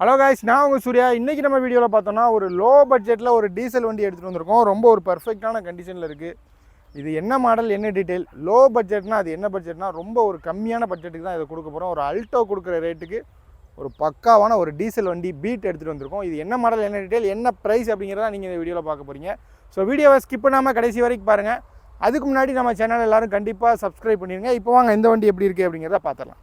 Hello guys, நான் உங்கள் சூர்யா. இன்றைக்கி நம்ம வீடியோவில் பார்த்தோன்னா ஒரு லோ பட்ஜெட்டில் ஒரு டீசல் வண்டி எடுத்துகிட்டு வந்திருக்கோம். ரொம்ப ஒரு பர்ஃபெக்டான கண்டிஷனில் இருக்குது. இது என்ன மாடல், என்ன டீட்டெயில், லோ பட்ஜெட்னா அது என்ன பட்ஜெட்னா ரொம்ப ஒரு கம்மியான பட்ஜெட்டுக்கு தான் இதை கொடுக்க போகிறோம். ஒரு அல்டோ கொடுக்குற ரேட்டுக்கு ஒரு பக்காவான ஒரு டீசல் வண்டி பீட் எடுத்துகிட்டு வந்திருக்கோம். இது என்ன மாடல், என்ன டீட்டெயில், என்ன ப்ரைஸ் அப்படிங்கிறத நீங்கள் இந்த வீடியோவில் பார்க்க போகிறீங்க. ஸோ வீடியோவை ஸ்கிப் பண்ணாமல் கடைசி வரைக்கும் பாருங்கள். அதுக்கு முன்னாடி நம்ம சேனல் எல்லோரும் கண்டிப்பாக சப்ஸ்கிரைப் பண்ணிடுங்க. இப்போ வாங்க இந்த வண்டி எப்படி இருக்குது அப்படிங்கிறத பார்த்துடலாம்.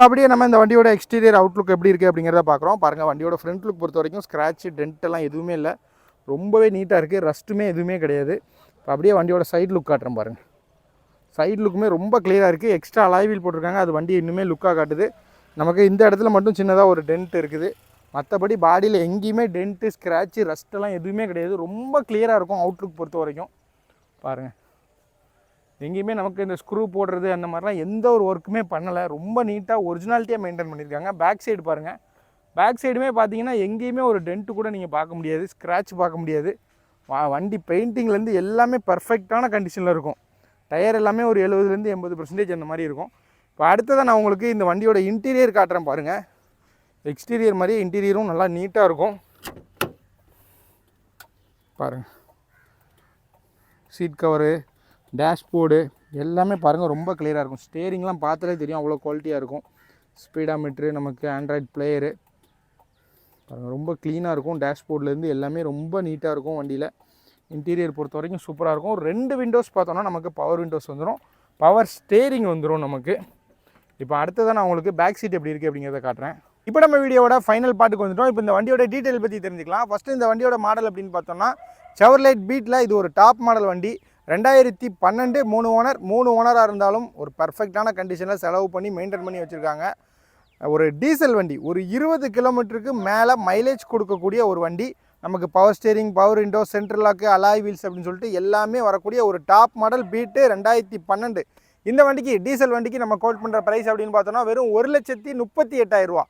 அப்படியே நம்ம இந்த வண்டியோட எக்ஸ்டீரியர் அவுட்லுக் எப்படி இருக்குது அப்படிங்கிறத பார்க்குறோம். பாருங்கள், வண்டியோட ஃப்ரண்ட் லுக் பொறுத்த வரைக்கும் ஸ்க்ராட்ச் டென்ட் எல்லாம் எதுவுமே இல்லை, ரொம்பவே நீட்டாக இருக்குது. ரஸ்ட்டுமே எதுவுமே கிடையாது. இப்போ அப்படியே வண்டியோட சைடு லுக் காட்டுறேன் பாருங்கள். சைடு லுக்குமே ரொம்ப கிளியராக இருக்குது. எக்ஸ்ட்ரா அலாய் வீல் போட்டிருக்காங்க, அது வண்டி இன்னுமே லுக்காக காட்டுது. நமக்கு இந்த இடத்துல மட்டும் சின்னதாக ஒரு டென்ட் இருக்குது. மற்றபடி பாடியில் எங்கேயுமே டென்ட்டு, ஸ்க்ராட்சு, ரஸ்ட்டெல்லாம் எதுவுமே கிடையாது. ரொம்ப கிளியராக இருக்கும் அவுட்லுக் பொறுத்த வரைக்கும். பாருங்கள், எங்கேயுமே நமக்கு இந்த ஸ்க்ரூ போடுறது அந்த மாதிரிலாம் எந்த ஒரு ஒர்க்குமே பண்ணலை. ரொம்ப நீட்டாக ஒரிஜினாலிட்டியாக மெயின்டைன் பண்ணியிருக்காங்க. பேக் சைடு பாருங்கள், பேக் சைடுமே பார்த்தீங்கன்னா எங்கேயுமே ஒரு டென்ட்டு கூட நீங்கள் பார்க்க முடியாது, ஸ்க்ராட்ச் பார்க்க முடியாது. வண்டி பெயிண்டிங்லேருந்து எல்லாமே பர்ஃபெக்டான கண்டிஷனில் இருக்கும். டயர் எல்லாமே ஒரு 70% 80% அந்த மாதிரி இருக்கும். இப்போ அடுத்ததான் நான் உங்களுக்கு இந்த வண்டியோட இன்டீரியர் காட்டுறேன் பாருங்கள். எக்ஸ்டீரியர் மாதிரியே இன்டீரியரும் நல்லா நீட்டாக இருக்கும். பாருங்கள், சீட் கவரு, டேஷ்போர்டு எல்லாமே பாருங்கள் ரொம்ப கிளியராக இருக்கும். ஸ்டேரிங்லாம் பார்த்தாலே தெரியும் அவ்வளோ குவாலிட்டியாக இருக்கும். ஸ்பீடாமீட்ரு, நமக்கு ஆண்ட்ராய்ட் பிளேயரு பாருங்கள் ரொம்ப க்ளீனாக இருக்கும். டேஷ்போர்ட்லேருந்து எல்லாமே ரொம்ப நீட்டாக இருக்கும். வண்டியில் இன்டீரியர் பொறுத்த வரைக்கும் சூப்பராக இருக்கும். 2 விண்டோஸ் பார்த்தோன்னா நமக்கு பவர் விண்டோஸ் வந்துடும், பவர் ஸ்டேரிங் வந்துடும் நமக்கு. இப்போ அடுத்ததான் நான் உங்களுக்கு பேக் சீட் எப்படி இருக்குது அப்படிங்கிறத காட்டுறேன். இப்போ நம்ம வீடியோட ஃபைனல் பார்ட்டுக்கு வந்துட்டோம். இப்போ இந்த வண்டியோட டீட்டெயில் பற்றி தெரிஞ்சுக்கலாம். ஃபஸ்ட்டு இந்த வண்டியோட மாடல் அப்படின்னு பார்த்தோம்னா செவர்லைட் பீட்டில் இது ஒரு டாப் மாடல் வண்டி. 2012, 3 ஓனராக இருந்தாலும் ஒரு பர்ஃபெக்டான கண்டிஷனில் செலவு பண்ணி மெயின்டைன் பண்ணி வச்சுருக்காங்க. ஒரு டீசல் வண்டி, ஒரு 20 கிலோமீட்டருக்கு மேலே மைலேஜ் கொடுக்கக்கூடிய ஒரு வண்டி. நமக்கு power steering, power window, central lock, alloy wheels அப்படின்னு சொல்லிட்டு எல்லாமே வரக்கூடிய ஒரு டாப் மாடல் பீட்டு 2012. இந்த வண்டிக்கு, டீசல் வண்டிக்கு நம்ம கோட் பண்ணுற ப்ரைஸ் அப்படின்னு பார்த்தோன்னா வெறும் 1,38,000 ரூபா.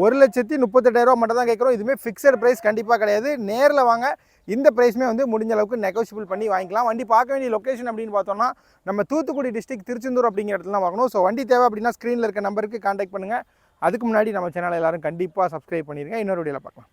1,38,000 ரூபா மட்டும் தான் கேட்குறோம். இதுவுமே ஃபிக்ஸட் ப்ரைஸ் கண்டிப்பாக கிடையாது. நேரில் வாங்க, இந்த ப்ரைஸுமே வந்து முடிஞ்ச அளவுக்கு நெகோஷியபிள் பண்ணி வாங்கிக்கலாம். வண்டி பார்க்க வேண்டிய லொக்கேஷன் அப்படின்னு பார்த்தோம்னா நம்ம தூத்துக்குடி டிஸ்ட்ரிக்ட் திருச்செந்தூர் அப்படிங்கிற இடத்துல வாங்கணும். ஸோ வண்டி தேவை அப்படின்னா ஸ்க்ரீனில் இருக்க நம்பருக்கு கான்டாக்ட் பண்ணுங்கள். அதுக்கு முன்னாடி நம்ம சேனலை எல்லோரும் கண்டிப்பாக சப்ஸ்கிரைப் பண்ணிடுங்க. இன்னொரு வீடியோவில் பார்க்கலாம்.